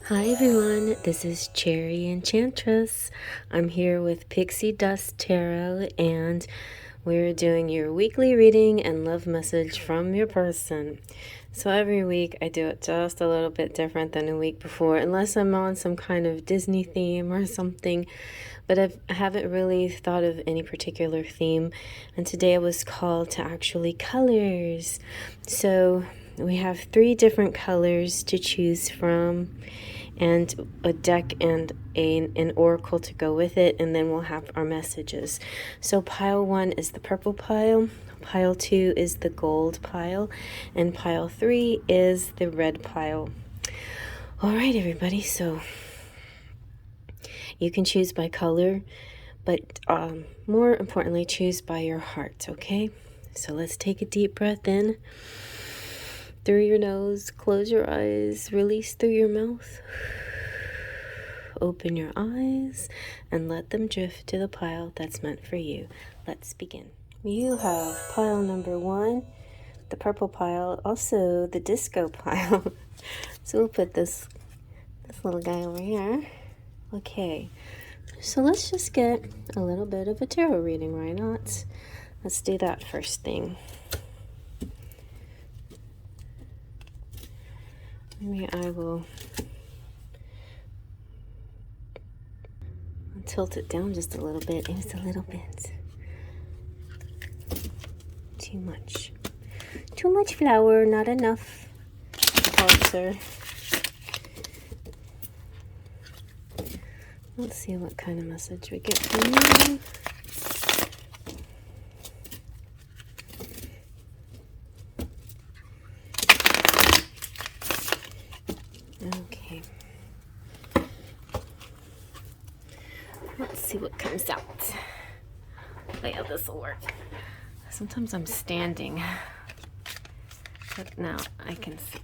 Hi everyone, this is Cherry Enchantress. I'm here with Pixie Dust Tarot and we're doing your weekly reading and love message from your person. So every week I do it just a little bit different than the week before, unless I'm on some kind of Disney theme or something, but I haven't really thought of any particular theme, and today I was called to actually colors. So we have 3 different colors to choose from, and a deck and an oracle to go with it, and then we'll have our messages. So pile 1 is the purple pile, pile 2 is the gold pile, and pile 3 is the red pile. All right, everybody, so you can choose by color, but more importantly, choose by your heart, okay? So let's take a deep breath in through your nose, close your eyes, release through your mouth. Open your eyes and let them drift to the pile that's meant for you. Let's begin. You have pile number 1, the purple pile, also the disco pile. So we'll put this little guy over here. Okay, so let's just get a little bit of a tarot reading, why not? Let's do that first thing. Maybe I will tilt it down just a little bit. Just a little bit. Too much. Too much flour, not enough culture. Let's see what kind of message we get from you. Okay. Let's see what comes out. Oh yeah, this will work. Sometimes I'm standing, but now I can sit.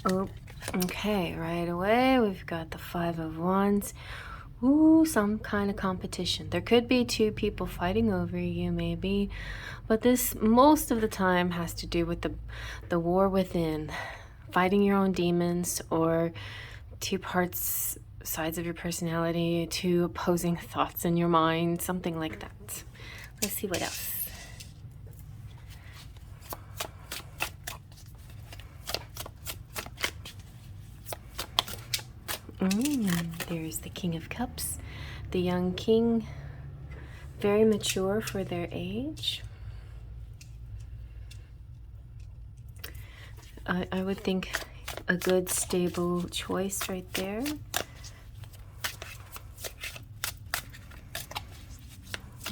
Oh, okay, right away we've got the 5 of Wands. Ooh, some kind of competition. There could be 2 people fighting over you, maybe, but this most of the time has to do with the war within, fighting your own demons, or 2 sides of your personality, 2 opposing thoughts in your mind, something like that. Let's see what else. There's the King of Cups, the young king, very mature for their age. I would think a good stable choice right there.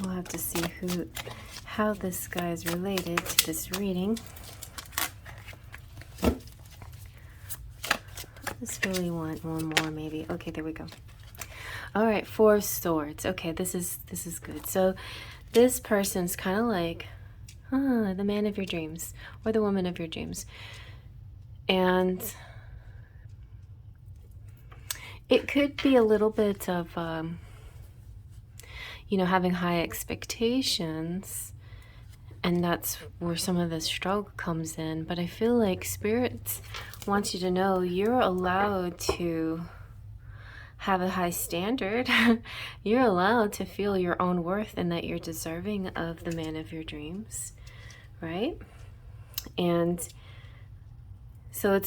We'll have to see how this guy is related to this reading. I just really want one more, maybe. Okay, there we go. All right, 4 of Swords. Okay, this is good. So this person's kind of like the man of your dreams or the woman of your dreams, and it could be a little bit of having high expectations, and that's where some of the struggle comes in. But I feel like Spirit wants you to know you're allowed to have a high standard. You're allowed to feel your own worth and that you're deserving of the man of your dreams, right? And so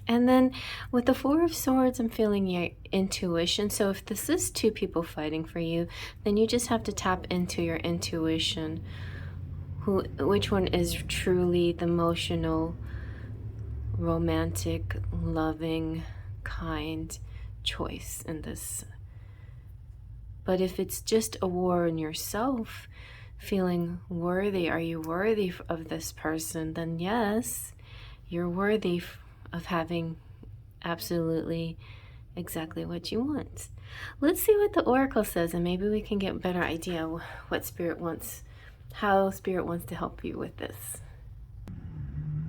and then with the 4 of Swords, I'm feeling your intuition. So if this is 2 people fighting for you, then you just have to tap into your intuition. Which one is truly the emotional, romantic, loving, kind choice in this? But if it's just a war in yourself, feeling worthy, are you worthy of this person? Then yes, you're worthy of having absolutely exactly what you want. Let's see what the oracle says, and maybe we can get a better idea what Spirit wants, how Spirit wants to help you with this.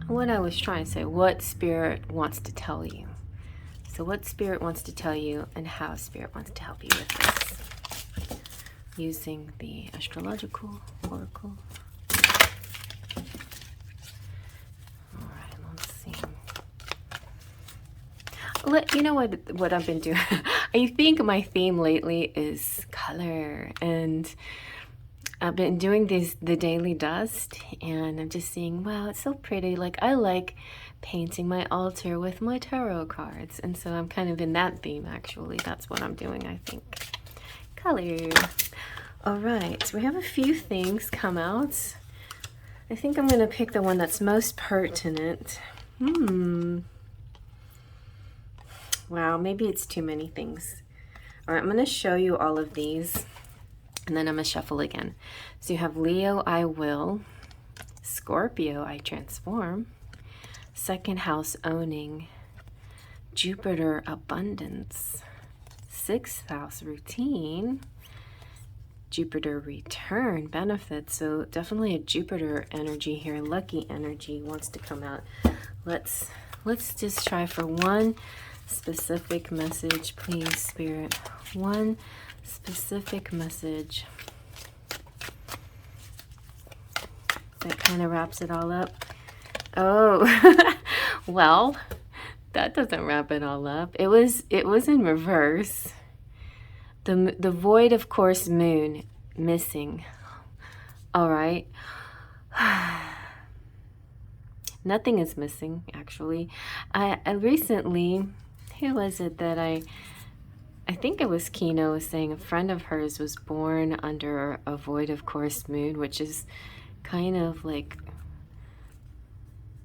What I was trying to say, what Spirit wants to tell you. So what Spirit wants to tell you and how Spirit wants to help you with this. Using the astrological oracle. Alright, let's see. You know what I've been doing? I think my theme lately is color, and I've been doing the daily dust, and I'm just seeing, wow, it's so pretty. Like, I like painting my altar with my tarot cards, and so I'm kind of in that theme, actually. That's what I'm doing, I think. Color. All right, so we have a few things come out. I think I'm going to pick the one that's most pertinent. Wow, maybe it's too many things. All right, I'm going to show you all of these, and then I'm going to shuffle again. So you have Leo, I will. Scorpio, I transform. Second house, owning. Jupiter, abundance. Sixth house, routine. Jupiter, return, benefits. So definitely a Jupiter energy here. Lucky energy wants to come out. Let's just try for one specific message, please, Spirit. One specific message that kind of wraps it all up. Oh, well, that doesn't wrap it all up. It was in reverse. The void, of course, moon missing. All right. Nothing is missing, actually. I recently, who was it that I think it was Kino was saying a friend of hers was born under a void of course moon, which is kind of like,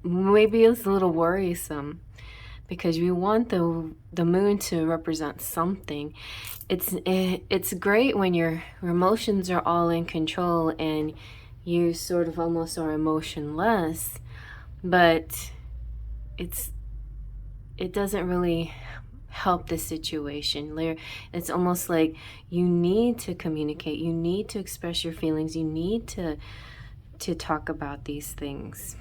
maybe it's a little worrisome, because you want the moon to represent something. It's great when your emotions are all in control and you sort of almost are emotionless, but it doesn't really help the situation. It's almost like you need to communicate, you need to express your feelings, you need to talk about these things.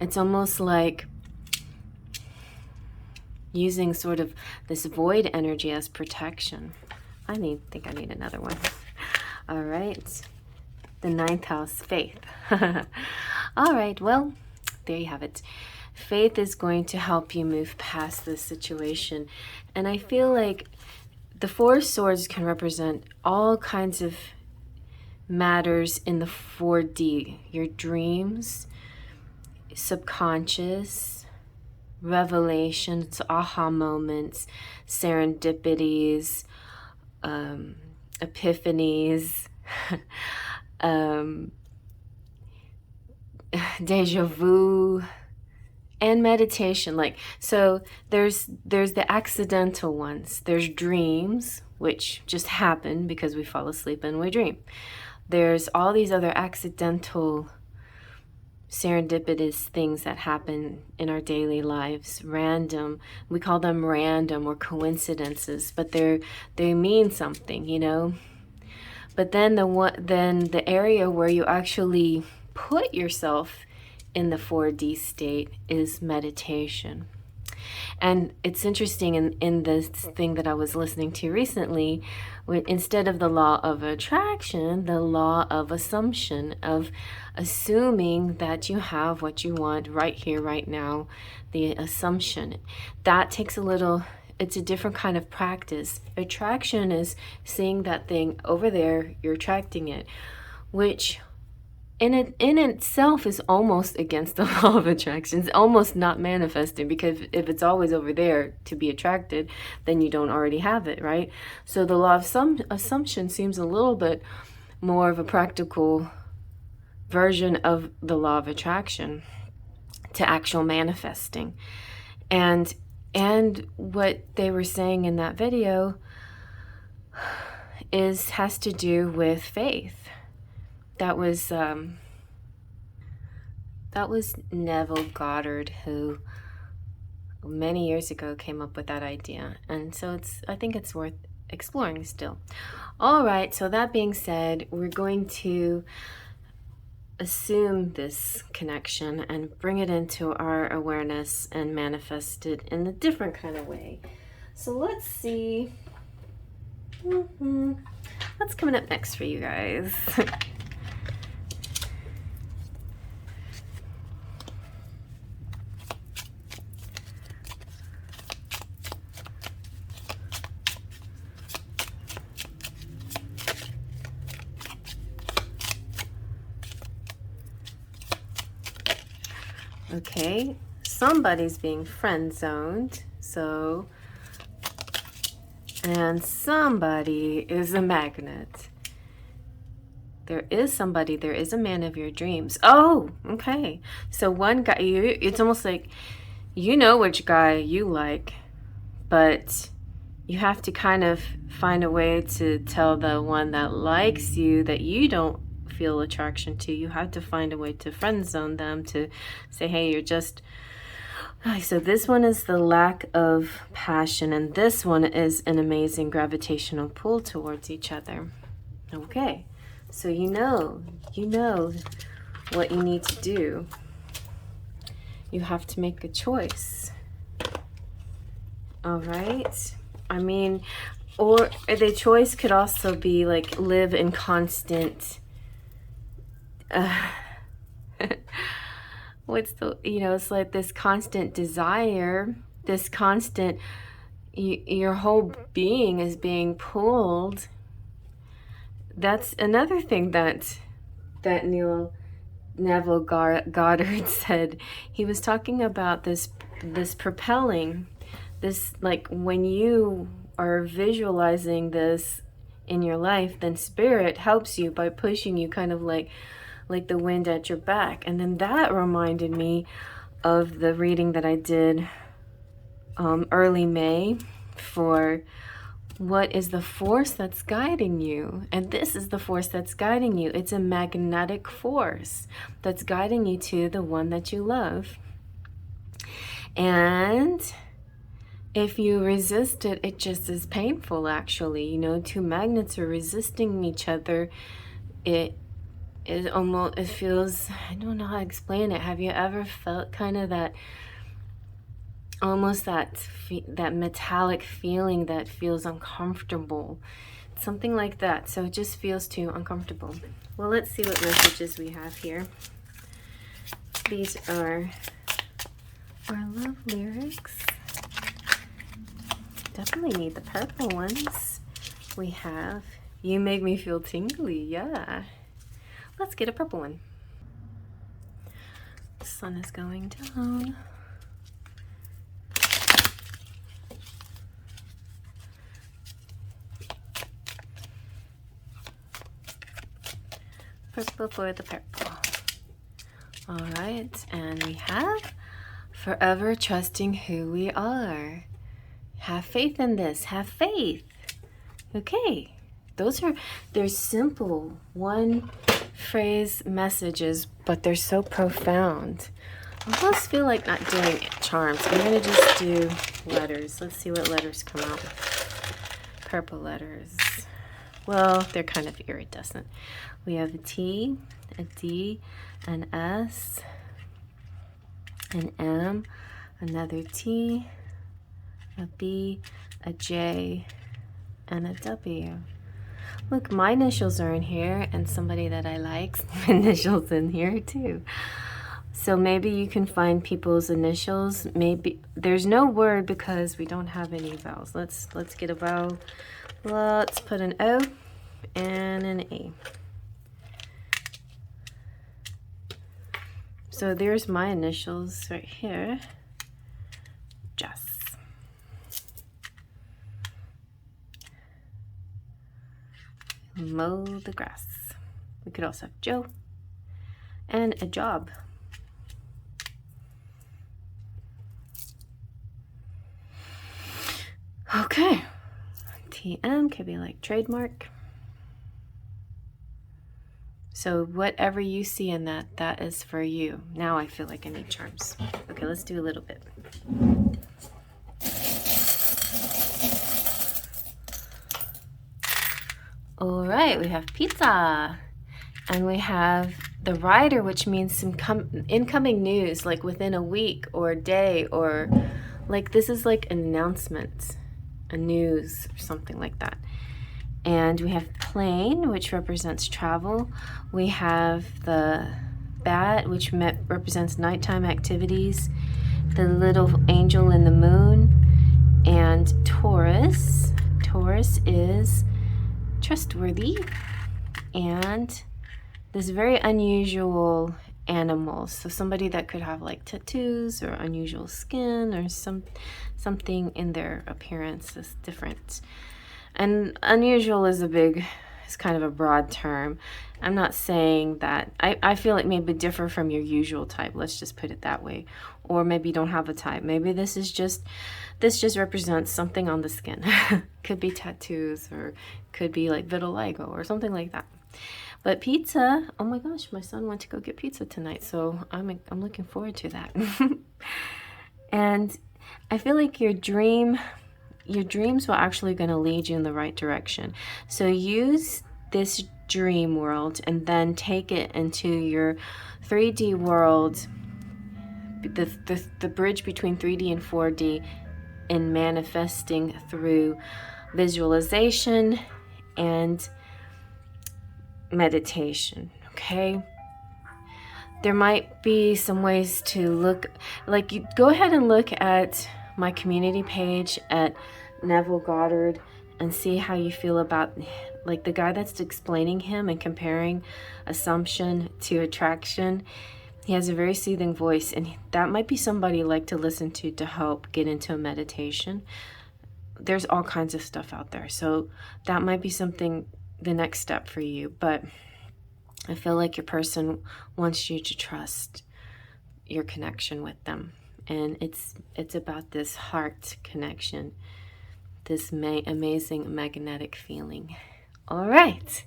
It's almost like using sort of this void energy as protection. I think I need another one. All right. The ninth house, faith. All right, well, there you have it. Faith is going to help you move past this situation. And I feel like the Four of Swords can represent all kinds of matters in the 4D. Your dreams, subconscious, revelations, aha moments, serendipities, epiphanies, deja vu, and meditation. Like, so there's the accidental ones. There's dreams, which just happen because we fall asleep and we dream. There's all these other accidental, serendipitous things that happen in our daily lives, random. We call them random or coincidences, but they mean something, you know. But then the area where you actually put yourself in the 4D state is meditation. And it's interesting in this thing that I was listening to recently, instead of the law of attraction, the law of assumption, of assuming that you have what you want right here, right now, the assumption. That takes it's a different kind of practice. Attraction is seeing that thing over there, you're attracting it, which in itself is almost against the law of attraction. It's almost not manifesting, because if it's always over there to be attracted, then you don't already have it, right? So the law of some assumption seems a little bit more of a practical version of the law of attraction to actual manifesting. And what they were saying in that video has to do with faith. That was Neville Goddard, who many years ago came up with that idea. And so I think it's worth exploring still. All right, so that being said, we're going to assume this connection and bring it into our awareness and manifest it in a different kind of way. So let's see what's coming up next for you guys. Okay, somebody's being friend-zoned, so, and somebody is a magnet. There is a man of your dreams. Oh, okay. So one guy, it's almost like you know which guy you like, but you have to kind of find a way to tell the one that likes you that you don't feel attraction to. You have to find a way to friend zone them, to say, hey, you're just... So this one is the lack of passion, and this one is an amazing gravitational pull towards each other. Okay, so you know what you need to do. You have to make a choice. All right. I mean, or the choice could also be like live in constant what's the, it's like this constant desire, this constant, your whole being is being pulled. That's another thing that Neville Goddard said. He was talking about this propelling, this, like when you are visualizing this in your life, then spirit helps you by pushing you kind of like the wind at your back. And then that reminded me of the reading that I did early May for what is the force that's guiding you. And this is the force that's guiding you. It's a magnetic force that's guiding you to the one that you love. And if you resist it, it just is painful, actually. Two magnets are resisting each other. It feels, I don't know how to explain it. Have you ever felt kind of that, almost that metallic feeling that feels uncomfortable? Something like that. So it just feels too uncomfortable. Well, let's see what messages we have here. These are our love lyrics. Definitely need the purple ones. We have, you make me feel tingly, yeah. Let's get a purple one. The sun is going down. Purple for the purple. All right, and we have forever trusting who we are. Have faith in this. Have faith. Okay, they're simple one phrase messages, but they're so profound. I almost feel like not doing charms. I'm gonna just do letters. Let's see what letters come out. Purple letters. Well, they're kind of iridescent. We have a T, a D, an S, an M, another T, a B, a J, and a W. Look, my initials are in here, and somebody that I like's initials in here too. So maybe you can find people's initials. Maybe there's no word because we don't have any vowels. Let's get a vowel. Let's put an O and an A. So there's my initials right here. Jess. Mow the grass. We could also have Joe and a job. Okay. TM could be like trademark. So whatever you see in that, that is for you. Now I feel like I need charms. Okay, let's do a little bit. All right, we have pizza, and we have the rider, which means some incoming news, like within a week or a day, or like this is like an announcement, a news or something like that. And we have plane, which represents travel. We have the bat, which represents nighttime activities. The little angel in the moon. And Taurus. Taurus is trustworthy. And this very unusual animal. So somebody that could have like tattoos or unusual skin or something in their appearance is different. And unusual is kind of a broad term. I'm not saying that, I feel it maybe differ from your usual type, let's just put it that way. Or maybe you don't have a type. Maybe this just represents something on the skin. Could be tattoos, or could be like vitiligo or something like that. But pizza, oh my gosh, my son went to go get pizza tonight, so I'm looking forward to that. And I feel like your dreams will actually going to lead you in the right direction. So use this dream world and then take it into your 3D world, the bridge between 3D and 4D, in manifesting through visualization and meditation. Okay, there might be some ways to look, like, you go ahead and look at my community page at Neville Goddard and see how you feel about, like, the guy that's explaining him and comparing assumption to attraction. He has a very soothing voice, and that might be somebody you like to listen to help get into a meditation. There's all kinds of stuff out there, so that might be something, the next step for you. But I feel like your person wants you to trust your connection with them, and it's about this heart connection, this amazing magnetic feeling. All right,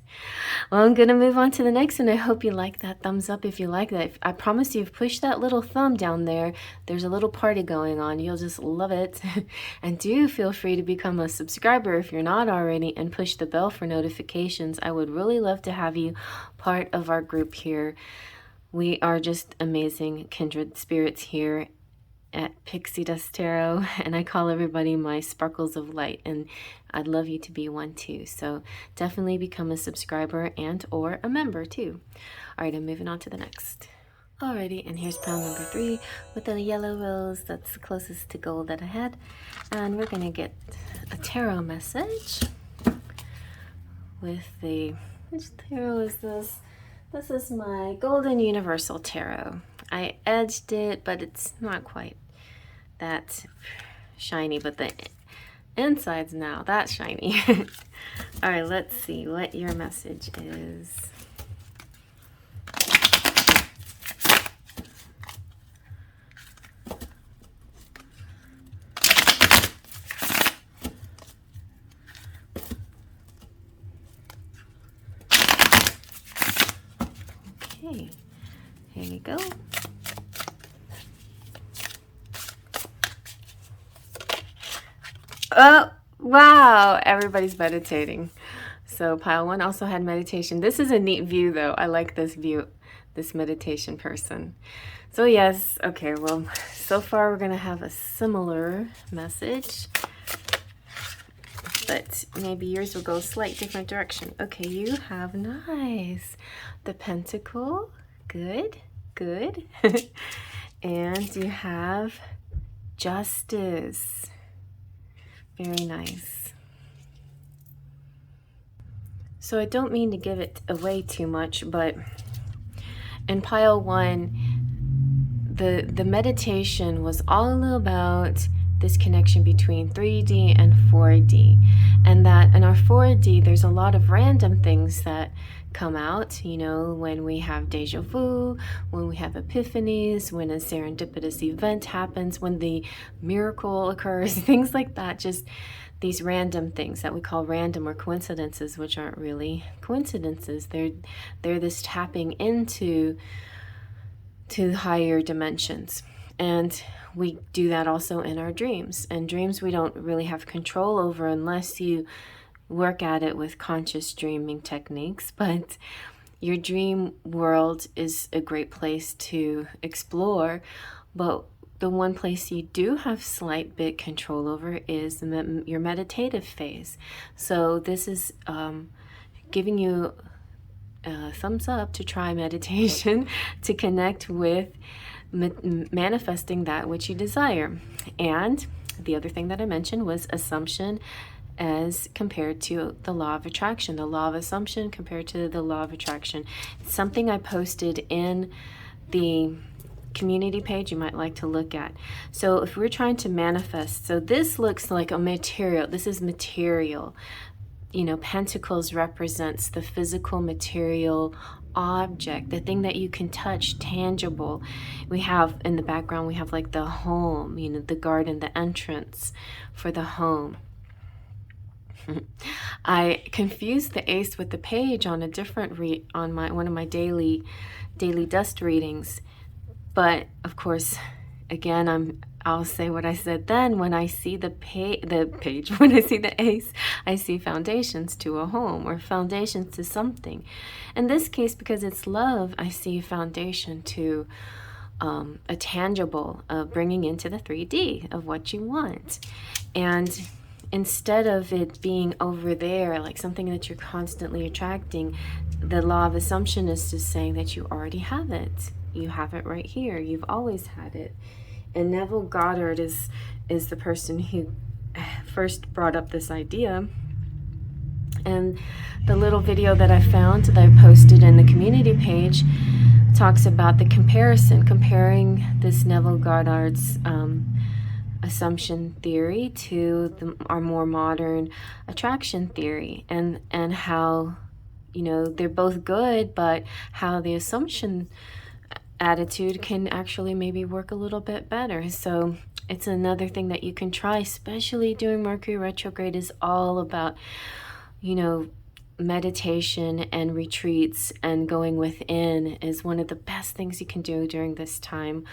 well, I'm gonna move on to the next one. I hope you like that. Thumbs up if you like that. I promise you, push that little thumb down there. There's a little party going on. You'll just love it. And do feel free to become a subscriber if you're not already, and push the bell for notifications. I would really love to have you part of our group here. We are just amazing kindred spirits here at Pixie Dust Tarot, and I call everybody my sparkles of light, and I'd love you to be one too. So definitely become a subscriber and or a member too. All right, I'm moving on to the next. Alrighty, and here's pile number 3 with the yellow rose. That's the closest to gold that I had. And we're gonna get a tarot message with which tarot is this? This is my Golden Universal Tarot. I edged it, but it's not quite that shiny, but the inside's now that shiny. All right, let's see what your message is. Okay, here we go. Oh, wow, everybody's meditating. So pile 1 also had meditation. This is a neat view though. I like this view, this meditation person. So yes, okay, well, so far we're gonna have a similar message, but maybe yours will go a slight different direction. Okay, you have nice. The Pentacle, good, good. And you have Justice. Very nice. So I don't mean to give it away too much, but in pile 1, the meditation was all about this connection between 3D and 4D. And that in our 4D, there's a lot of random things that come out, you know, when we have deja vu, when we have epiphanies, when a serendipitous event happens, when the miracle occurs, things like that. Just these random things that we call random or coincidences, which aren't really coincidences. They're this tapping into higher dimensions. And we do that also in our dreams. And dreams we don't really have control over unless you work at it with conscious dreaming techniques. But Your dream world is a great place to explore, but the one place you do have slight bit control over is your meditative phase. So this is giving you a thumbs up to try meditation to connect with manifesting that which you desire. And the other thing that I mentioned was assumption as compared to the law of attraction, the law of assumption compared to the law of attraction. It's something I posted in the community page you might like to look at. So if we're trying to manifest, so this looks like a material, this is material. You know, pentacles represents the physical material object, the thing that you can touch, tangible. We have in the background, we have like the home, you know, the garden, the entrance for the home. I confused the ace with the page on a different on one of my daily dust readings, but of course, again, I'll say what I said then. When I see the page, when I see the ace, I see foundations to a home or foundations to something. In this case, because it's love, I see a foundation to a tangible, bringing into the 3D of what you want. And instead of it being over there, like something that you're constantly attracting, the law of assumption is just saying that you already have it. You have it right here. You've always had it. And Neville Goddard is the person who first brought up this idea. And the little video that I found that I posted in the community page talks about the comparing this Neville Goddard's assumption theory to our more modern attraction theory, and how, you know, they're both good, but how the assumption attitude can actually maybe work a little bit better. So it's another thing that you can try, especially during Mercury retrograde. Is all about, you know, meditation and retreats, and going within is one of the best things you can do during this time.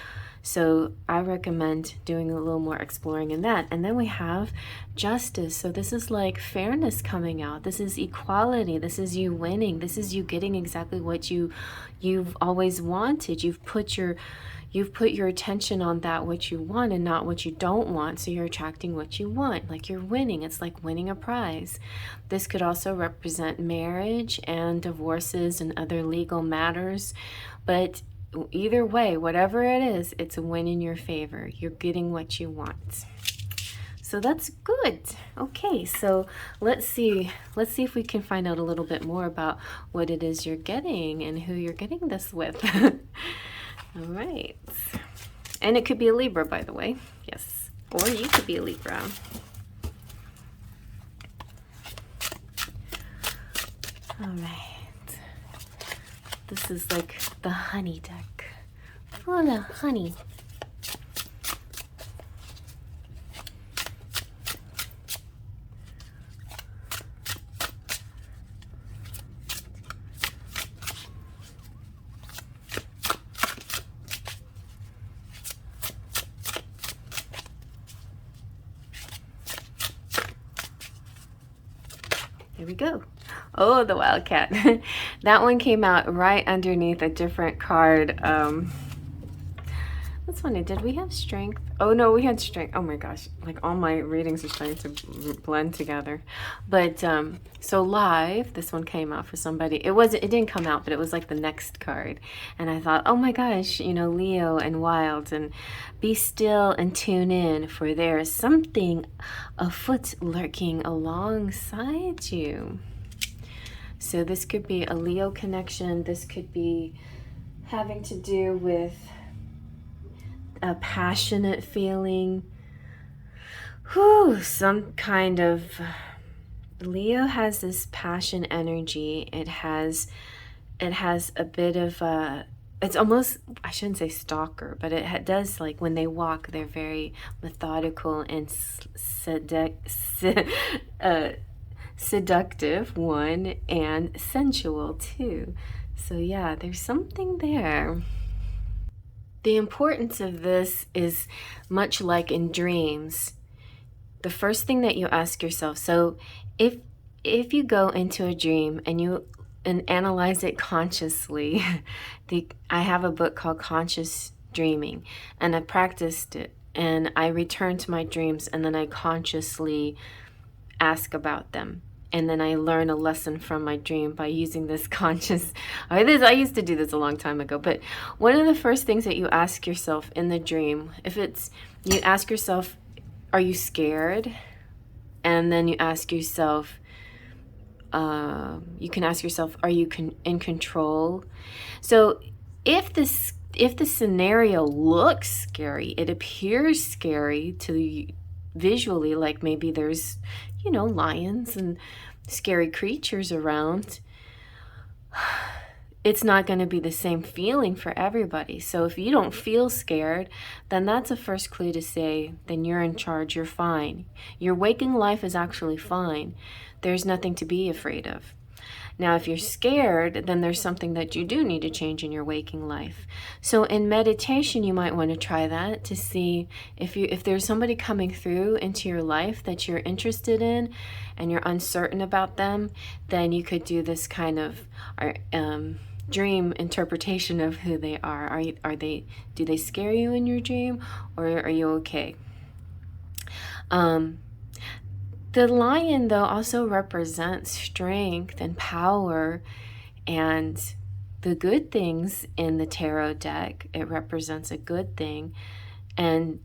So I recommend doing a little more exploring in that. And then we have justice. So this is like fairness coming out. This is equality. This is you winning. This is you getting exactly what you've always wanted. You've put your attention on that what you want and not what you don't want. So you're attracting what you want. Like you're winning. It's like winning a prize. This could also represent marriage and divorces and other legal matters. But either way, whatever it is, it's a win in your favor. You're getting what you want. So that's good. Okay, so let's see if we can find out a little bit more about what it is you're getting and who you're getting this with. All right. And it could be a Libra, by the way. Yes. Or you could be a Libra. All right. This is like the honey deck, full of honey. Here we go. Oh, the Wildcat. That one came out right underneath a different card. That's funny. Did we have strength? Oh, no, we had strength. Oh, my gosh. Like, all my readings are starting to blend together. But, so live, this one came out for somebody. It didn't come out, but it was like the next card. And I thought, oh, my gosh, you know, Leo and Wild, and be still and tune in, for there is something afoot lurking alongside you. So this could be a Leo connection. This could be having to do with a passionate feeling. Some kind of... Leo has this passion energy. It has a bit of a... It's almost, I shouldn't say stalker, but it does, like, when they walk, they're very methodical and seductive, one, and sensual too. So yeah, there's something there. The importance of this is much like in dreams. The first thing that you ask yourself, so if you go into a dream and you and analyze it consciously. I have a book called Conscious Dreaming, and I practiced it, and I return to my dreams, and then I consciously ask about them. And then I learn a lesson from my dream by using this conscious. I used to do this a long time ago, but one of the first things that you ask yourself in the dream, you ask yourself, are you scared? And then you ask yourself, you can ask yourself, are you in control? So if the scenario looks scary, it appears scary to you visually, like maybe there's, lions and scary creatures around, it's not going to be the same feeling for everybody. So if you don't feel scared, then that's a first clue to say, then you're in charge, you're fine. Your waking life is actually fine. There's nothing to be afraid of. Now, if you're scared, then there's something that you do need to change in your waking life. So in meditation, you might want to try that to see if there's somebody coming through into your life that you're interested in and you're uncertain about them, then you could do this kind of dream interpretation of who they are. Do they scare you in your dream, or are you okay? The lion, though, also represents strength and power and the good things in the tarot deck. It represents a good thing. And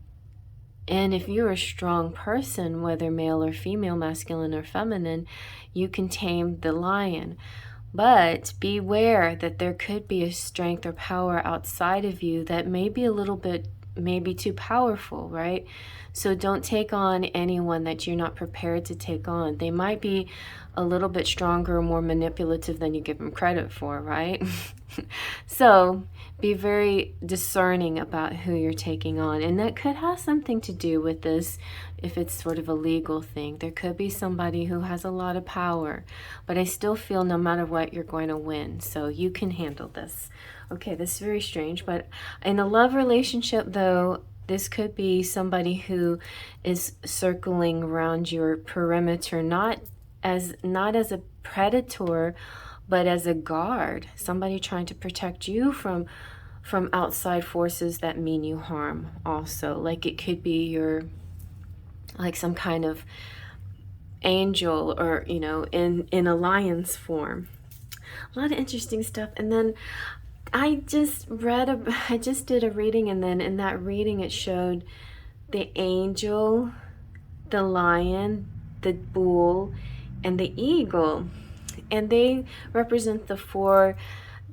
if you're a strong person, whether male or female, masculine or feminine, you can tame the lion. But beware that there could be a strength or power outside of you that may be a little bit, maybe too powerful, right? So don't take on anyone that you're not prepared to take on. They might be a little bit stronger or more manipulative than you give them credit for, right? So be very discerning about who you're taking on. And that could have something to do with this, if it's sort of a legal thing. There could be somebody who has a lot of power, but I still feel no matter what, you're going to win. So you can handle this. Okay, this is very strange, but in a love relationship, though, this could be somebody who is circling around your perimeter, not as a predator, but as a guard, somebody trying to protect you from outside forces that mean you harm also. Like it could be like some kind of angel, or, in a lion's form. A lot of interesting stuff. And then I just did a reading, and then in that reading it showed the angel, the lion, the bull, and the eagle. And they represent the 4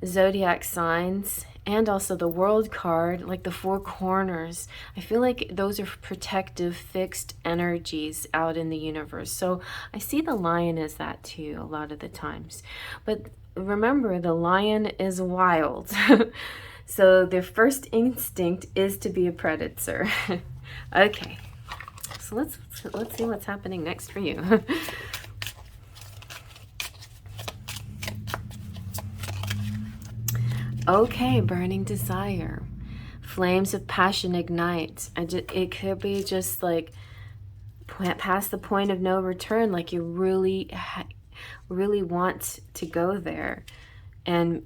zodiac signs and also the world card, like the 4 corners. I feel like those are protective, fixed energies out in the universe. So I see the lion as that too a lot of the times. But remember, the lion is wild. So their first instinct is to be a predator. Okay, so let's see what's happening next for you. Okay, burning desire. Flames of passion ignite. It could be just like past the point of no return, like you really want to go there. And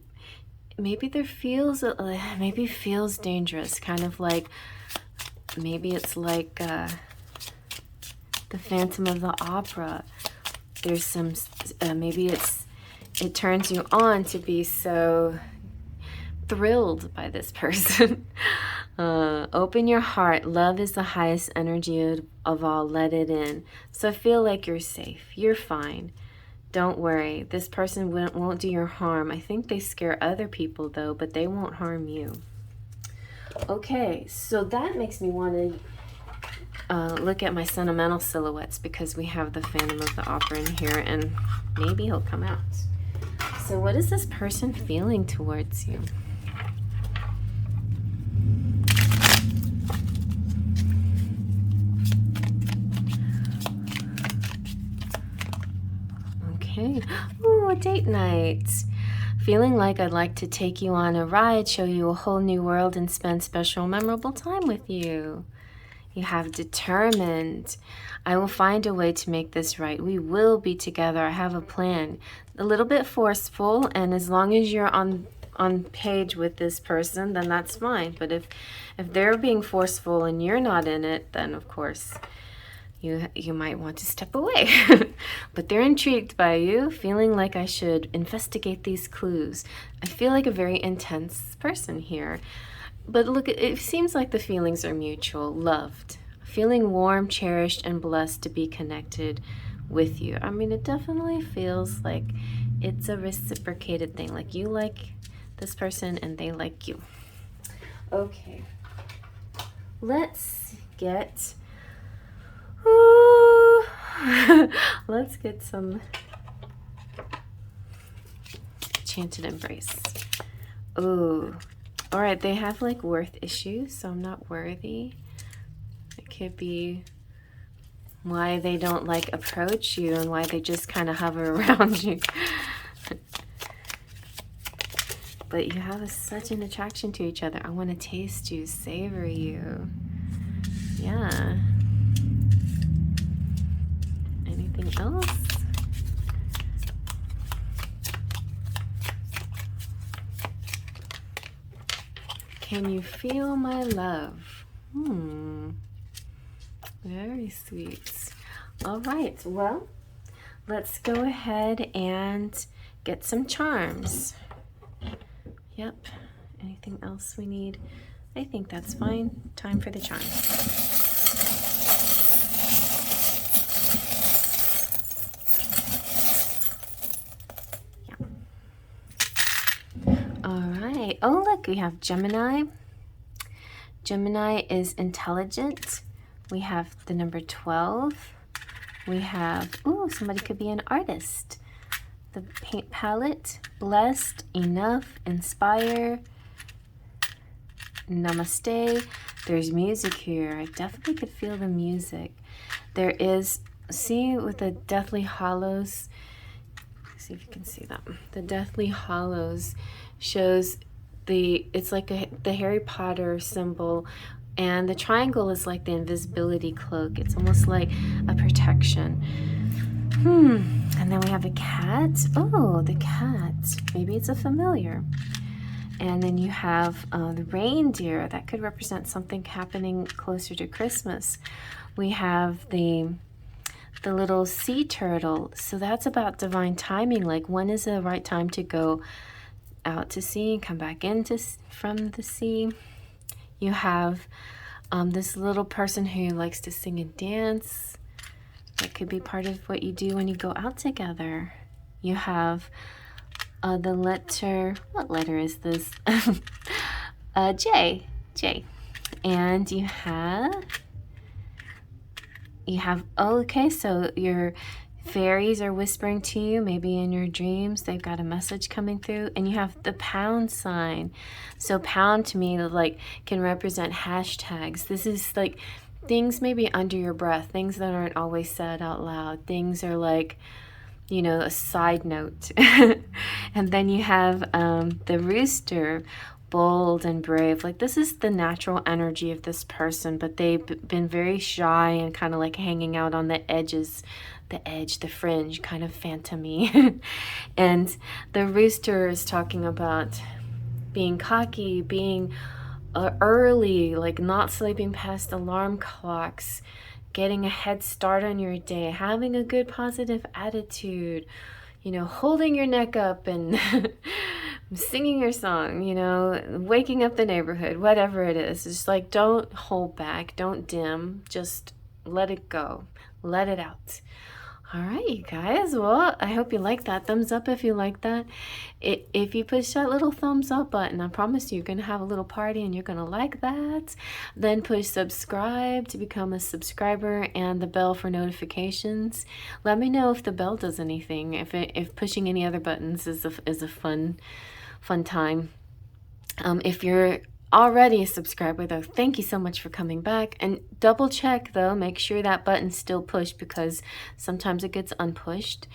maybe feels dangerous, kind of like, maybe it's like the Phantom of the Opera. There's some, maybe it turns you on to be so thrilled by this person. Open your heart. Love is the highest energy of all. Let it in. So feel like you're safe. You're fine. Don't worry. This person won't do you harm. I think they scare other people though, but they won't harm you. Okay, so that makes me want to look at my Sentimental Silhouettes, because we have the Phantom of the Opera in here, and maybe he'll come out. So what is this person feeling towards you? Okay. Ooh, a date night. Feeling like I'd like to take you on a ride, show you a whole new world, and spend special, memorable time with you. You have determined. I will find a way to make this right. We will be together. I have a plan. A little bit forceful, and as long as you're on page with this person, then that's fine. But if they're being forceful and you're not in it, then of course you might want to step away. But they're intrigued by you, feeling like I should investigate these clues. I feel like a very intense person here. But look, it seems like the feelings are mutual, loved, feeling warm, cherished, and blessed to be connected with you. I mean, it definitely feels like it's a reciprocated thing. Like you like this person and they like you. Okay. Let's get let's get some Enchanted Embrace. Ooh. All right, they have like worth issues, so I'm not worthy. It could be why they don't like approach you and why they just kind of hover around you. But you have such an attraction to each other. I want to taste you, savor you. Yeah. Anything else? Can you feel my love? Very sweet. All right, well, let's go ahead and get some charms. Yep. Anything else we need? I think that's fine. Time for the charms. All right. Oh, look, we have Gemini. Gemini is intelligent. We have the number 12. We have, ooh, somebody could be an artist. The paint palette, blessed, enough, inspire, namaste. There's music here. I definitely could feel the music. There is, see with the Deathly Hollows, see if you can see that. The Deathly Hollows shows it's like the Harry Potter symbol, and the triangle is like the invisibility cloak. It's almost like a protection. And then we have a cat. Oh, the cat. Maybe it's a familiar. And then you have the reindeer. That could represent something happening closer to Christmas. We have the little sea turtle. So that's about divine timing. Like, when is the right time to go out to sea and come back from the sea? You have this little person who likes to sing and dance. That could be part of what you do when you go out together. You have the letter, what letter is this? J. And you have, oh, okay, so your fairies are whispering to you, maybe in your dreams. They've got a message coming through. And you have the pound sign. So pound to me, like, can represent hashtags. This is like things maybe under your breath, things that aren't always said out loud. Things are like, you know, a side note. And then you have the rooster, bold and brave. Like, this is the natural energy of this person, but they've been very shy and kind of like hanging out on the edges, the fringe, kind of phantom-y. And the rooster is talking about being cocky, being early, like not sleeping past alarm clocks, getting a head start on your day, having a good positive attitude, you know, holding your neck up and singing your song, you know, waking up the neighborhood, whatever it is. It's like, don't hold back, don't dim, just let it go, let it out. All right, you guys. Well, I hope you like that. Thumbs up if you like that. If you push that little thumbs up button, I promise you're going to have a little party and you're going to like that. Then push subscribe to become a subscriber and the bell for notifications. Let me know if the bell does anything, if pushing any other buttons is a fun time. If you're already a subscriber, though, thank you so much for coming back. And double check, though, make sure that button's still pushed, because sometimes it gets unpushed.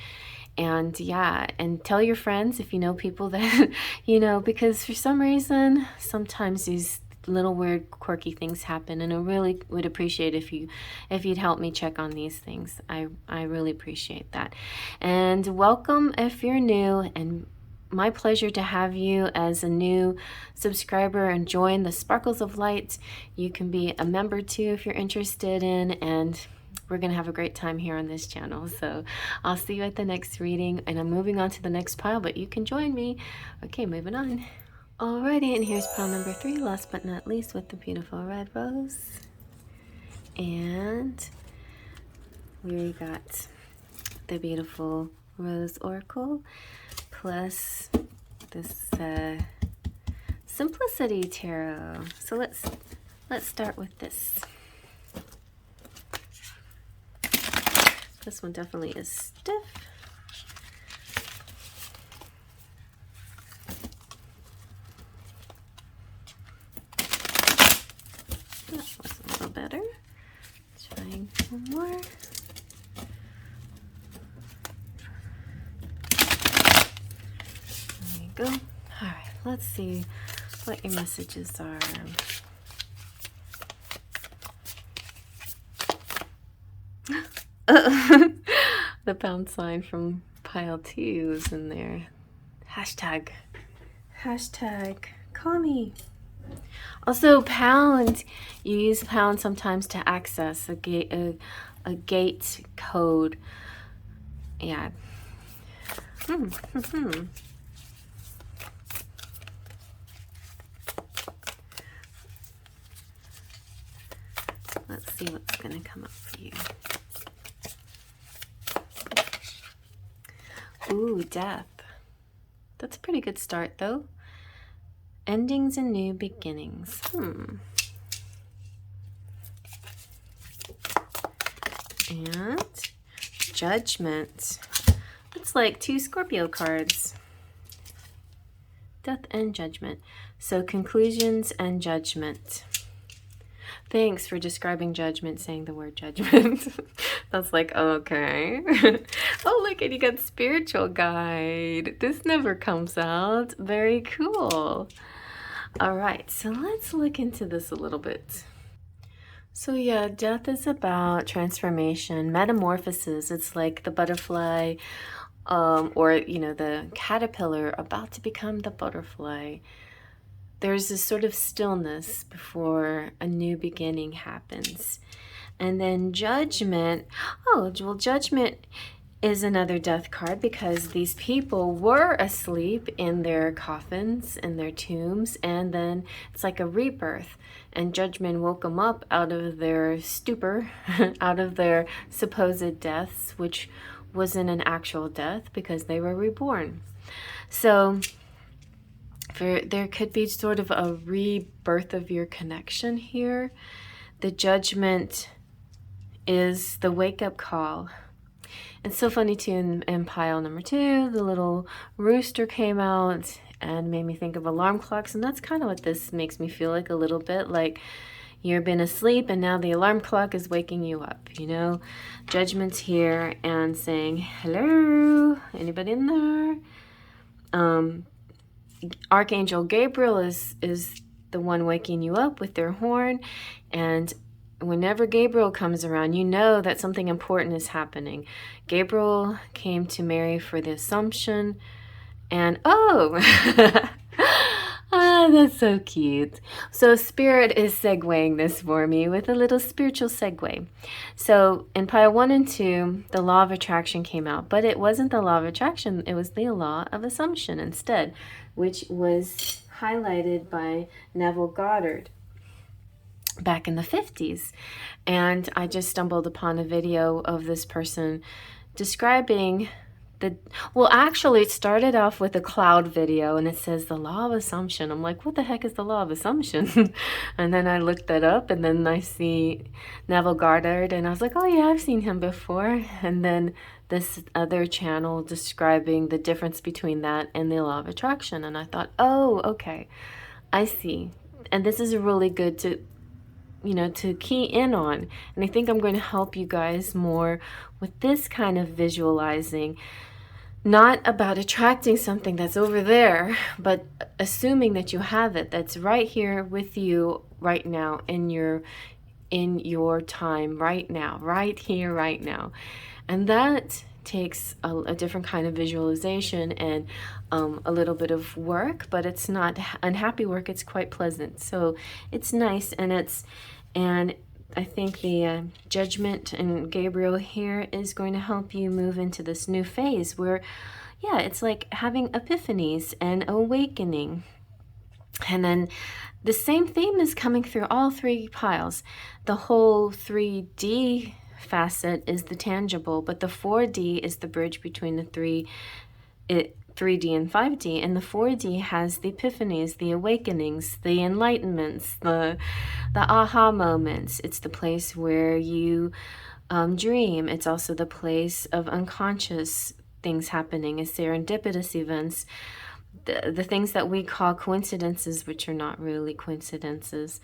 And yeah, and tell your friends if you know people that, you know, because for some reason, sometimes these little weird quirky things happen, and I really would appreciate if you'd help me check on these things. I really appreciate that. And welcome if you're new, and my pleasure to have you as a new subscriber and join the Sparkles of Light. You can be a member too if you're interested in, and we're gonna have a great time here on this channel. So I'll see you at the next reading, and I'm moving on to the next pile, but you can join me. Okay, moving on. Alrighty, and here's pile number 3, last but not least, with the beautiful red rose. And we got the beautiful Rose Oracle, plus this Simplicity Tarot. So let's start with this. This one definitely is stiff. That was a little better. Trying one more. Go. All right, let's see what your messages are. The pound sign from pile 2 is in there. Hashtag call me. Also, pound, you use pound sometimes to access a gate code. Yeah. Let's see what's going to come up for you. Ooh, death. That's a pretty good start, though. Endings and new beginnings. And judgment. It's like 2 Scorpio cards. Death and judgment. So conclusions and judgment. Thanks for describing judgment, saying the word judgment. That's like, okay. Oh, look, and you got spiritual guide. This never comes out. Very cool. All right, so let's look into this a little bit. So yeah, death is about transformation, metamorphosis. It's like the butterfly, or, you know, the caterpillar about to become the butterfly. There's this sort of stillness before a new beginning happens. And then judgment. Oh, well, judgment is another death card because these people were asleep in their coffins, in their tombs, and then it's like a rebirth. And judgment woke them up out of their stupor, out of their supposed deaths, which wasn't an actual death because they were reborn. So there could be sort of a rebirth of your connection here. The judgment is the wake-up call. It's so funny too, in pile number 2, the little rooster came out and made me think of alarm clocks, and that's kind of what this makes me feel like a little bit, like you've been asleep and now the alarm clock is waking you up, you know? Judgment's here and saying, hello, anybody in there? Archangel Gabriel is the one waking you up with their horn, and whenever Gabriel comes around, you know that something important is happening. Gabriel came to Mary for the Assumption, and oh, ah, that's so cute. So Spirit is segueing this for me with a little spiritual segue. So in pile 1 and 2, the law of attraction came out, but it wasn't the law of attraction, it was the law of assumption instead, which was highlighted by Neville Goddard back in the 50s. And I just stumbled upon a video of this person describing well, actually it started off with a cloud video and it says the law of assumption. I'm like, what the heck is the law of assumption? And then I looked that up, and then I see Neville Goddard, and I was like, oh yeah, I've seen him before. And then this other channel describing the difference between that and the law of attraction, and I thought, oh, okay, I see. And this is really good to, you know, to key in on. And I think I'm going to help you guys more with this kind of visualizing. not about attracting something that's over there, but assuming that you have it, that's right here with you right now, in your time right now, right here, right now. And that takes a different kind of visualization and a little bit of work, but it's not unhappy work. It's quite pleasant. So it's nice, and I think the Judgment and Gabriel here is going to help you move into this new phase where, yeah, it's like having epiphanies and awakening. And then the same theme is coming through all three piles. The whole 3D facet is the tangible, but the 4D is the bridge between the 3D and 5D. And the 4D has the epiphanies, the awakenings, the enlightenments, the aha moments. It's the place where you dream. It's also the place of unconscious things happening, as serendipitous events. The things that we call coincidences, which are not really coincidences.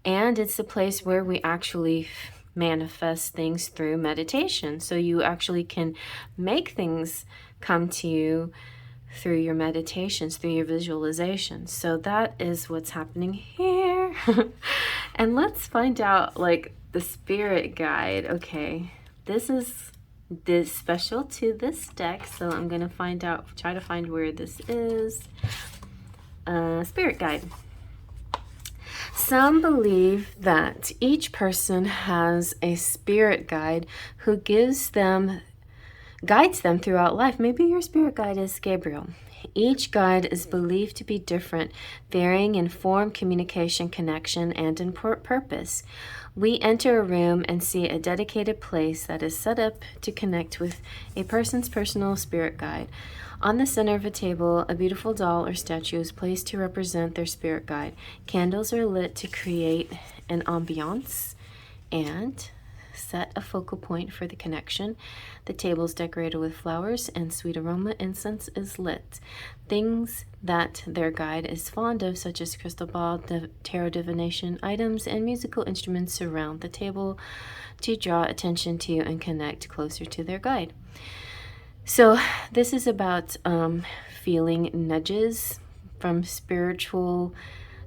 And it's the place where we actually manifest things through meditation. So you actually can make things come to you through your meditations, through your visualizations. So that is what's happening here. And let's find out, like, the spirit guide. Okay, this is special to this deck, so I'm gonna try to find where this is. Spirit guide. Some believe that each person has a spirit guide who guides them throughout life. Maybe your spirit guide is Gabriel. Each guide is believed to be different, varying in form, communication, connection, and in purpose. We enter a room and see a dedicated place that is set up to connect with a person's personal spirit guide. On the center of a table, a beautiful doll or statue is placed to represent their spirit guide. Candles are lit to create an ambiance and set a focal point for the connection. The table is decorated with flowers and sweet aroma. Incense is lit. Things that their guide is fond of, such as crystal ball, tarot divination items, and musical instruments, surround the table to draw attention to and connect closer to their guide. So this is about feeling nudges from spiritual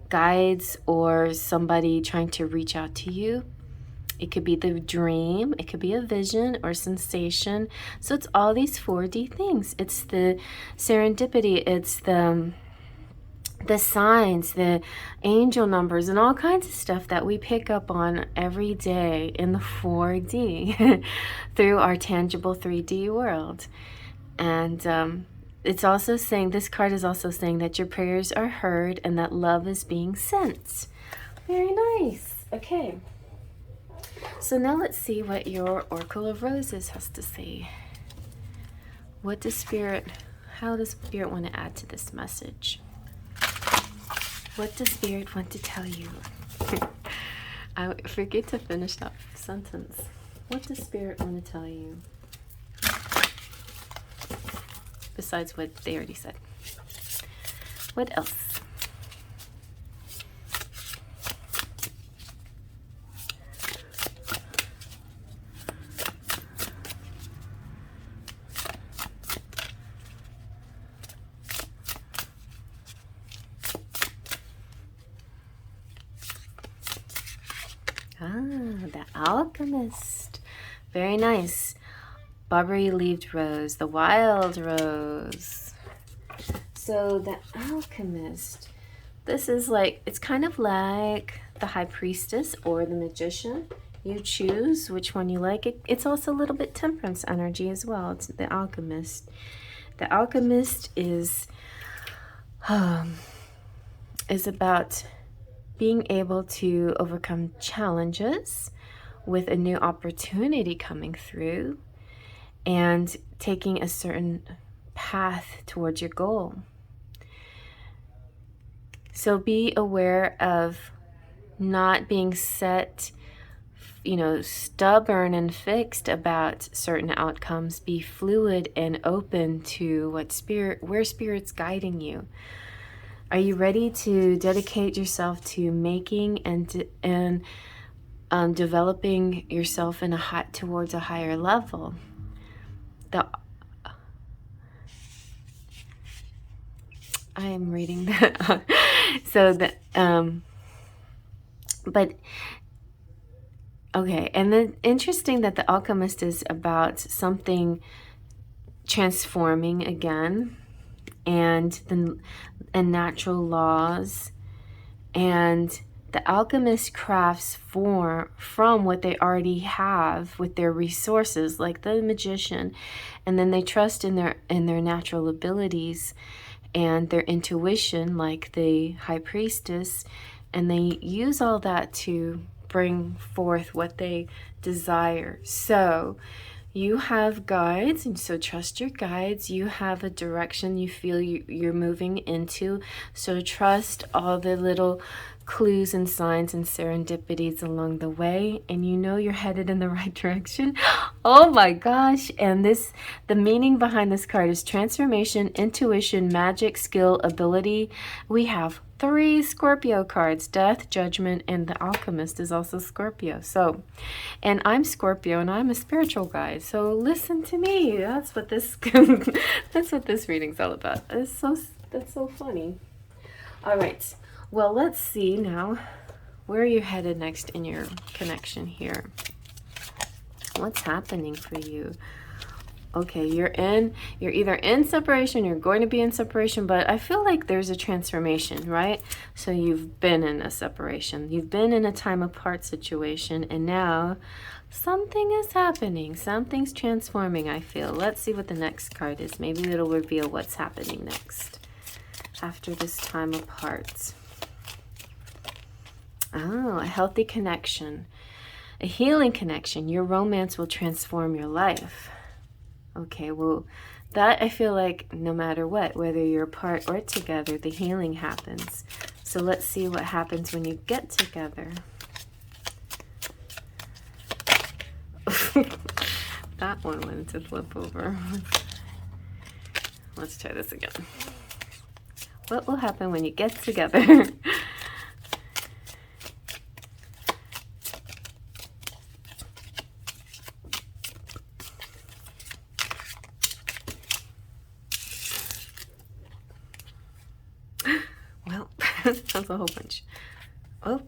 guides or somebody trying to reach out to you. It could be the dream, it could be a vision or sensation. So it's all these 4D things. It's the serendipity, it's the signs, the angel numbers, and all kinds of stuff that we pick up on every day in the 4D through our tangible 3D world. And it's also saying, this card is also saying that your prayers are heard and that love is being sent. Very nice. Okay. So now let's see what your Oracle of Roses has to say. How does Spirit want to add to this message? What does Spirit want to tell you? I forget to finish that sentence. What does Spirit want to tell you? Besides what they already said. What else? The Alchemist. Very nice. Barbary-leaved rose, the wild rose. So the Alchemist, this is like, it's kind of like the High Priestess or the Magician. You choose which one you like. It's also a little bit Temperance energy as well. It's the Alchemist. The Alchemist is about being able to overcome challenges with a new opportunity coming through and taking a certain path towards your goal. So be aware of not being set, stubborn and fixed about certain outcomes. Be fluid and open to where Spirit's guiding you. Are you ready to dedicate yourself to making and developing yourself towards a higher level? I am reading that. So that, but okay. And then interesting that the Alchemist is about something transforming again, and natural laws, and the alchemist crafts from what they already have with their resources, like the magician, and then they trust in their natural abilities and their intuition, like the high priestess, and they use all that to bring forth what they desire. So you have guides, and so trust your guides. You have a direction you feel you're moving into, so trust all the little clues and signs and serendipities along the way, and you know you're headed in the right direction. Oh my gosh. And the meaning behind this card is transformation, intuition, magic, skill, ability. We have 3 Scorpio cards: Death, Judgment, and the Alchemist is also Scorpio. So, and I'm Scorpio, and I'm a spiritual guide. So listen to me. That's what this that's what this reading's all about. That's so funny. All right. Well, let's see now where you're headed next in your connection here. What's happening for you? Okay, you're either in separation, you're going to be in separation, but I feel like there's a transformation, right? So you've been in a separation, you've been in a time apart situation, and now something is happening. Something's transforming, I feel. Let's see what the next card is. Maybe it'll reveal what's happening next after this time apart. Oh, a healthy connection, a healing connection. Your romance will transform your life. Okay, well, that I feel like no matter what, whether you're apart or together, the healing happens. So let's see what happens when you get together. That one wanted to flip over. Let's try this again. What will happen when you get together? Well, that's a whole bunch. Oh,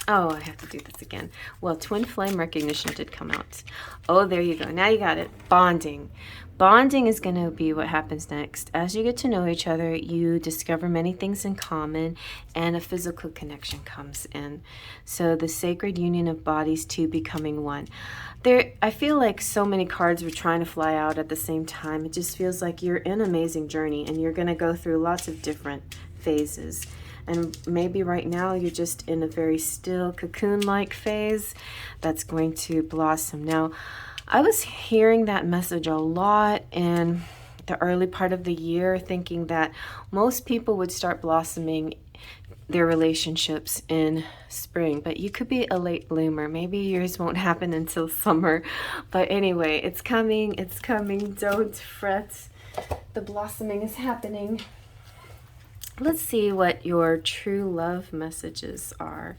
I have to do this again. Well, twin flame recognition did come out. Oh, there you go. Now you got it. Bonding. Bonding is going to be what happens next. As you get to know each other, you discover many things in common, and a physical connection comes in. So the sacred union of bodies two becoming one. I feel like so many cards were trying to fly out at the same time. It just feels like you're in an amazing journey, and you're going to go through lots of different phases. And maybe right now you're just in a very still cocoon-like phase that's going to blossom. Now, I was hearing that message a lot in the early part of the year, thinking that most people would start blossoming their relationships in spring, but you could be a late bloomer. Maybe yours won't happen until summer. But anyway, it's coming. Don't fret. The blossoming is happening. Let's see what your true love messages are.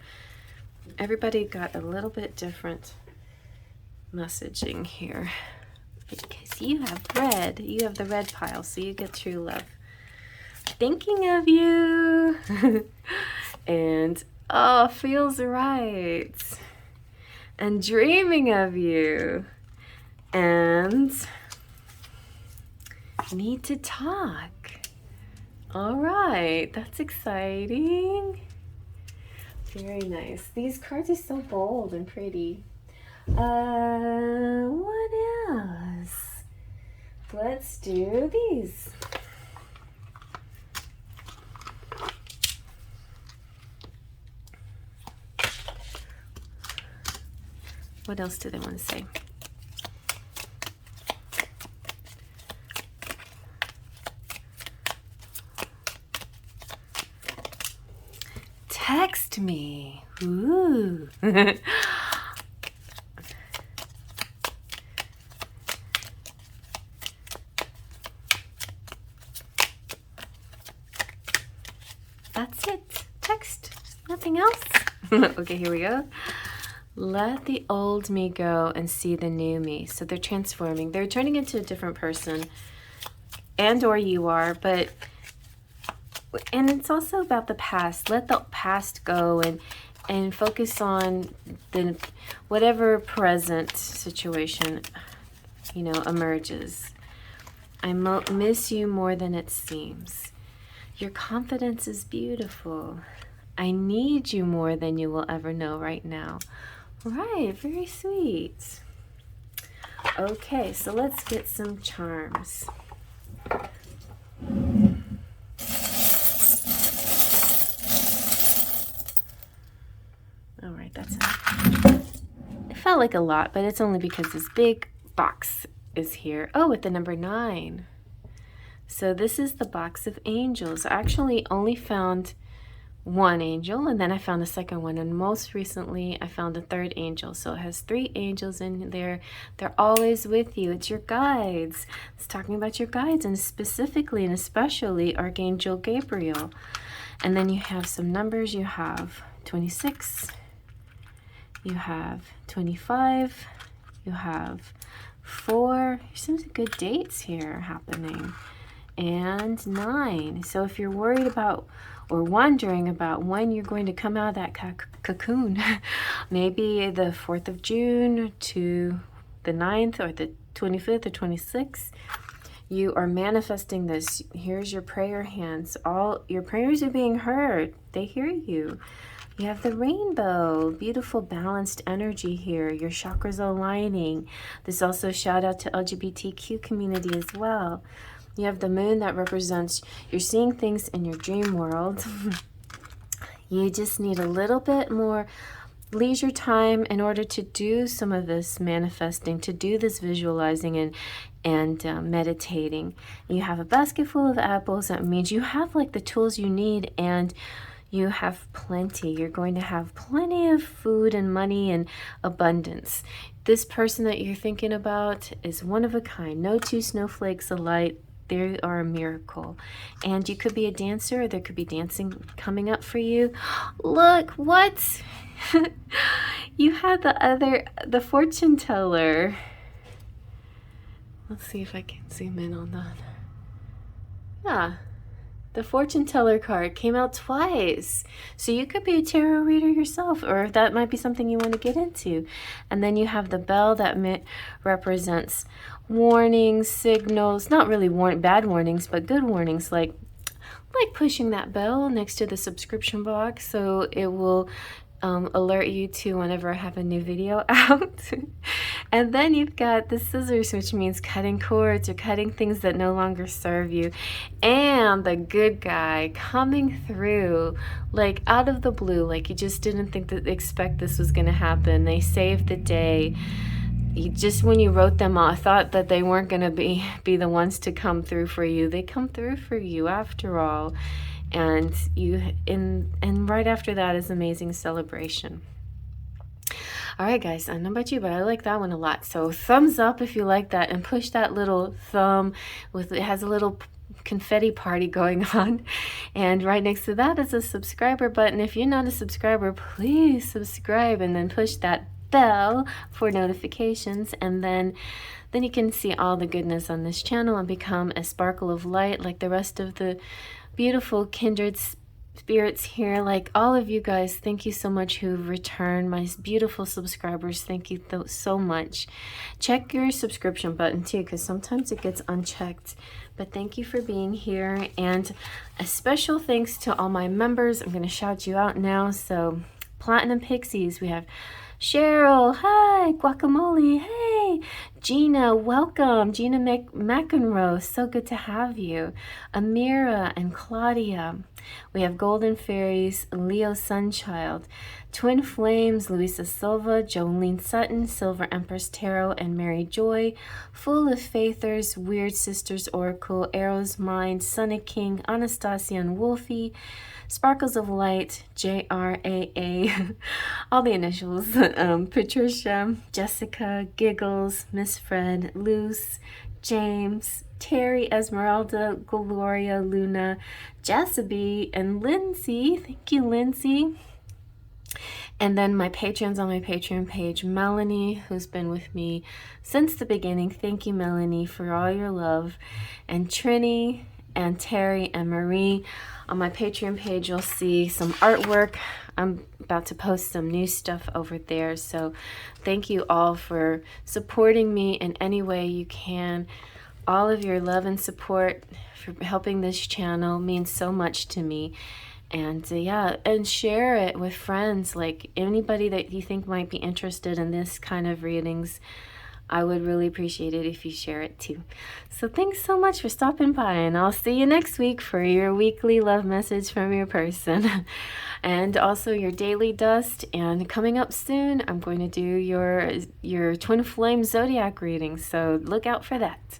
Everybody got a little bit different messaging here, because you have the red pile, so you get true love. Thinking of you. And oh, feels right. And dreaming of you. And need to talk. All right, that's exciting. Very nice. These cards are so bold and pretty. What else? Let's do these. What else do they want to say? Text me. Ooh. That's it. Text. Nothing else. Okay, here we go. Let the old me go and see the new me. So they're transforming. They're turning into a different person, and or you are, but And it's also about the past. Let the past go and focus on the whatever present situation, you know, emerges. I miss you more than it seems. Your confidence is beautiful. I need you more than you will ever know right now. Right, very sweet. Okay, so let's get some charms. All right, that's it. It felt like a lot, but it's only because this big box is here. Oh, with the number 9. So this is the box of angels. I actually only found one angel, and then I found a second one, and most recently I found a third angel. So it has 3 angels in there. They're always with you. It's your guides. It's talking about your guides, and specifically and especially Archangel Gabriel. And then you have some numbers. You have 26, you have 25, you have 4. There's some good dates here happening, and 9. So if you're worried about or wondering about when you're going to come out of that cocoon, maybe the 4th of June to the 9th or the 25th or 26th, you are manifesting this. Here's your prayer hands. All your prayers are being heard. They hear you. You have the rainbow, beautiful balanced energy here. Your chakras are aligning. There's also a shout out to LGBTQ community as well. You have the moon that represents you're seeing things in your dream world. You just need a little bit more leisure time in order to do some of this manifesting, to do this visualizing and meditating. You have a basket full of apples. That means you have like the tools you need, and you have plenty. You're going to have plenty of food and money and abundance. This person that you're thinking about is one of a kind. No two snowflakes alike. They are a miracle. And you could be a dancer, or there could be dancing coming up for you. Look, what? You had the fortune teller. Let's see if I can zoom in on that. Yeah. The fortune teller card came out twice. So you could be a tarot reader yourself, or that might be something you want to get into. And then you have the bell that represents warnings, signals, not really bad warnings, but good warnings, like pushing that bell next to the subscription box so it will alert you to whenever I have a new video out. And then you've got the scissors, which means cutting cords or cutting things that no longer serve you. And the good guy coming through, like out of the blue, like you just didn't expect this was going to happen. They saved the day. Just when you wrote them off, thought that they weren't going to be the ones to come through for you. They come through for you after all. And right after that is amazing celebration. All right, guys, I don't know about you, but I like that one a lot. So thumbs up if you like that, and push that little thumb it has a little confetti party going on. And right next to that is a subscriber button. If you're not a subscriber, please subscribe, and then push that bell for notifications, and then you can see all the goodness on this channel and become a sparkle of light like the rest of the beautiful kindred spirits here. Like all of you guys, thank you so much who've returned. My beautiful subscribers, thank you so much. Check your subscription button too, because sometimes it gets unchecked. But thank you for being here, and a special thanks to all my members. I'm going to shout you out now. So Platinum Pixies, we have Cheryl, hi. Guacamole, hey. Gina, welcome. Gina McEnroe, so good to have you. Amira and Claudia. We have Golden Fairies, Leo Sunchild, Twin Flames, Luisa Silva, Jolene Sutton, Silver Empress Tarot, and Mary Joy. Full of Faithers, Weird Sisters Oracle, Arrow's Mind, Sonic King, Anastasia and Wolfie, Sparkles of Light, JRAA, all the initials, Patricia, Jessica, Giggles, Miss Fred, Luce, James, Terry, Esmeralda, Gloria, Luna, Jasabie, and Lindsay. Thank you, Lindsay. And then my patrons on my Patreon page, Melanie, who's been with me since the beginning. Thank you, Melanie, for all your love. And Trini, and Terry and Marie. On my Patreon page, you'll see some artwork. I'm about to post some new stuff over there. So thank you all for supporting me in any way you can. All of your love and support for helping this channel means so much to me. And yeah, and share it with friends, like anybody that you think might be interested in this kind of readings. I would really appreciate it if you share it too. So thanks so much for stopping by, and I'll see you next week for your weekly love message from your person. And also your daily dust. And coming up soon, I'm going to do your twin flame zodiac reading, so look out for that.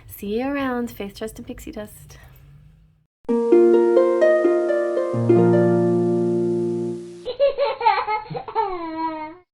See you around. Faith, Trust, and Pixie Dust.